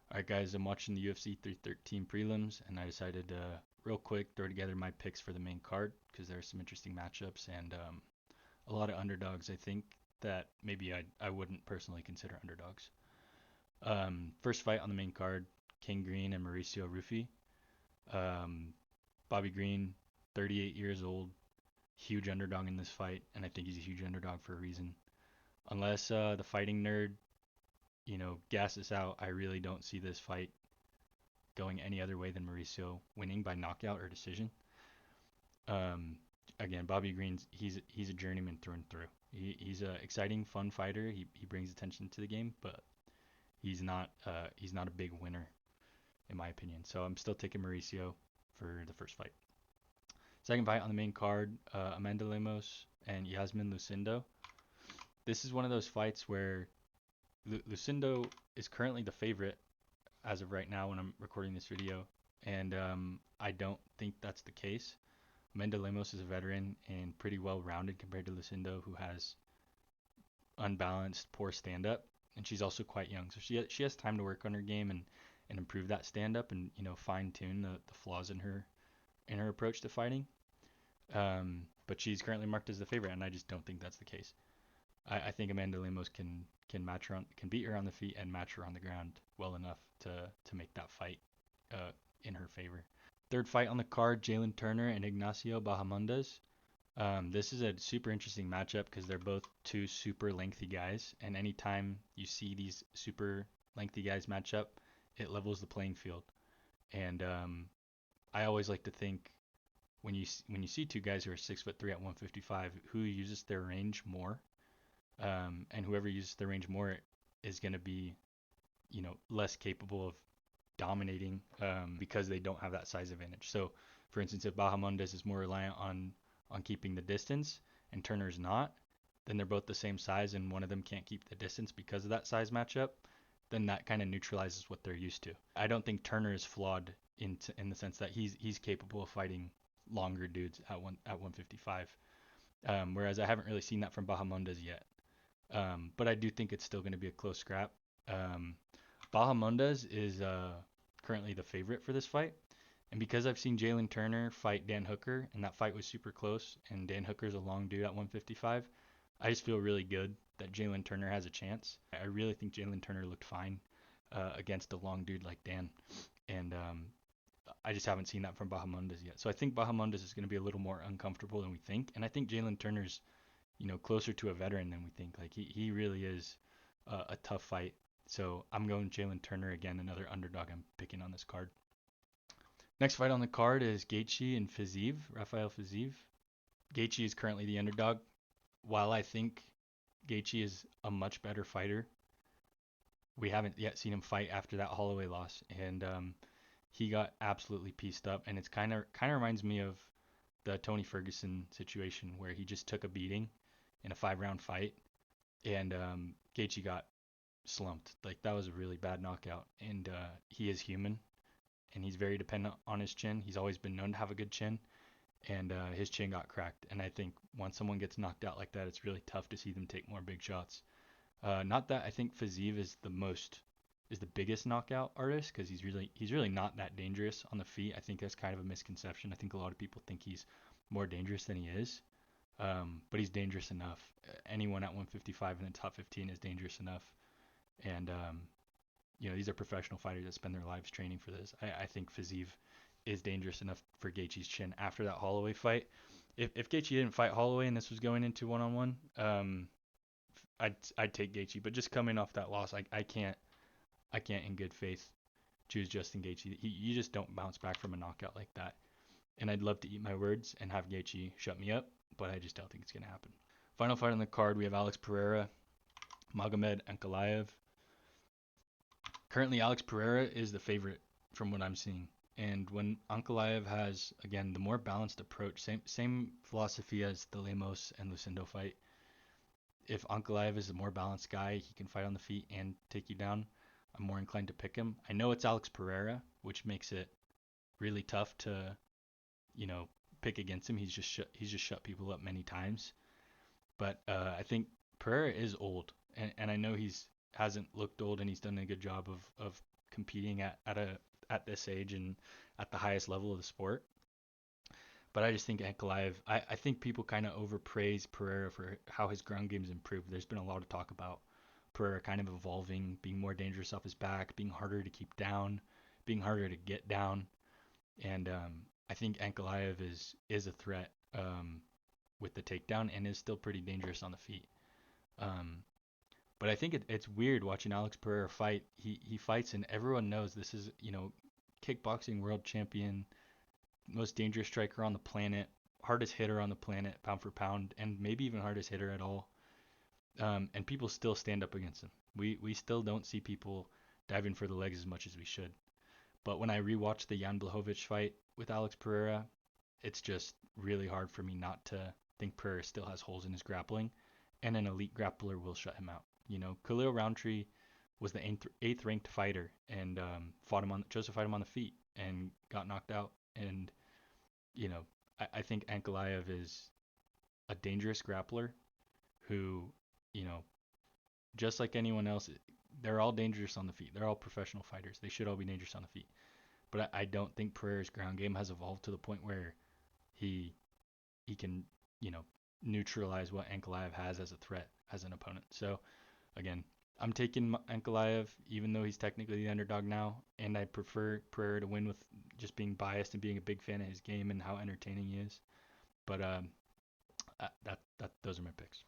All right, guys, I'm watching the UFC 313 prelims, and I decided to real quick throw together my picks for the main card because there are some interesting matchups and a lot of underdogs. I think that maybe I wouldn't personally consider underdogs. First fight on the main card: King Green and Mauricio Rufy. Um, Bobby Green, 38 years old, huge underdog in this fight, and I think he's a huge underdog for a reason. Unless the fighting nerd, gasses out, I really don't see this fight going any other way than Mauricio winning by knockout or decision. Um, Again, Bobby Green's he's a journeyman through and through. He's a exciting, fun fighter. He brings attention to the game, but he's not a big winner in my opinion. So I'm still taking Mauricio for the first fight. Second fight on the main card, Amanda Lemos and Yasmin Lucindo. This is one of those fights where Lucindo is currently the favorite as of right now when I'm recording this video, and I don't think that's the case. Amanda Lemos is a veteran and pretty well rounded compared to Lucindo, who has unbalanced, poor stand up, and she's also quite young, so she has time to work on her game and improve that stand up and fine tune the flaws in her approach to fighting. But she's currently marked as the favorite, and I just don't think that's the case. I think Amanda Lemos can match her can beat her on the feet and match her on the ground well enough to make that fight in her favor. Third fight on the card: Jalen Turner and Ignacio Bahamondes. This is a super interesting matchup because they're both two super lengthy guys, and anytime you see these super lengthy guys match up, it levels the playing field. And I always like to think when you see two guys who are 6'3" at 155, who uses their range more, and whoever uses their range more is going to be less capable of dominating because they don't have that size advantage. So, for instance, if Bahamondes is more reliant on keeping the distance and Turner's not, then they're both the same size and one of them can't keep the distance because of that size matchup, then that kind of neutralizes what they're used to. I don't think Turner is flawed in the sense that he's capable of fighting longer dudes at 155. Whereas I haven't really seen that from Bahamondes yet. But I do think it's still going to be a close scrap. Um, Bahamondes is currently the favorite for this fight. And because I've seen Jalen Turner fight Dan Hooker, and that fight was super close, and Dan Hooker's a long dude at 155, I just feel really good that Jalen Turner has a chance. I really think Jalen Turner looked fine against a long dude like Dan, and I just haven't seen that from Bahamondes yet. So I think Bahamondes is going to be a little more uncomfortable than we think, and I think Jalen Turner's closer to a veteran than we think. Like he really is a tough fight. So I'm going Jalen Turner again, another underdog I'm picking on this card. Next fight on the card is Gaethje and Fiziev, Rafael Fiziev. Gaethje is currently the underdog. While I think Gaethje is a much better fighter, we haven't yet seen him fight after that Holloway loss, and he got absolutely pieced up. And it's kind of reminds me of the Tony Ferguson situation where he just took a beating in a 5 round fight, and Gaethje got slumped. Like that was a really bad knockout, and he is human, and he's very dependent on his chin. He's always been known to have a good chin, and his chin got cracked. And I think once someone gets knocked out like that, it's really tough to see them take more big shots. Not that I think Fiziev is the biggest knockout artist because he's really not that dangerous on the feet. I think that's kind of a misconception. I think a lot of people think he's more dangerous than he is, but he's dangerous enough. Anyone at 155 in the top 15 is dangerous enough, and these are professional fighters that spend their lives training for this. I think Fiziev is dangerous enough for Gaethje's chin after that Holloway fight. If Gaethje didn't fight Holloway and this was going into 1-on-1, I'd take Gaethje. But just coming off that loss, I can't in good faith choose Justin Gaethje. You just don't bounce back from a knockout like that. And I'd love to eat my words and have Gaethje shut me up, but I just don't think it's gonna happen. Final fight on the card, we have Alex Pereira, Magomed Ankalaev. Currently, Alex Pereira is the favorite from what I'm seeing. And when Ankalaev has, again, the more balanced approach, same philosophy as the Lemos and Lucindo fight. If Ankalaev is the more balanced guy, he can fight on the feet and take you down. I'm more inclined to pick him. I know it's Alex Pereira, which makes it really tough to, pick against him. He's just shut people up many times. But I think Pereira is old, and I know he's hasn't looked old, and he's done a good job of competing at this age and at the highest level of the sport. But I just think Ankalaev, I think people kind of overpraise Pereira for how his ground game's improved. There's been a lot of talk about Pereira kind of evolving, being more dangerous off his back, being harder to keep down, being harder to get down. And I think Ankalaev is a threat with the takedown and is still pretty dangerous on the feet. Um, but I think it's weird watching Alex Pereira fight. He fights and everyone knows this is, kickboxing world champion, most dangerous striker on the planet, hardest hitter on the planet, pound for pound, and maybe even hardest hitter at all. And people still stand up against him. We still don't see people diving for the legs as much as we should. But when I rewatch the Jan Blachowicz fight with Alex Pereira, it's just really hard for me not to think Pereira still has holes in his grappling, and an elite grappler will shut him out. Khalil Roundtree was the eighth ranked fighter and chose to fight him on the feet and got knocked out. And I think Ankalaev is a dangerous grappler who, you know, just like anyone else, they're all dangerous on the feet. They're all professional fighters. They should all be dangerous on the feet. But I don't think Pereira's ground game has evolved to the point where he he can, you know, neutralize what Ankalaev has as a threat as an opponent. So again, I'm taking Ankalaev, even though he's technically the underdog now, and I prefer Pereira to win with just being biased and being a big fan of his game and how entertaining he is. But those are my picks.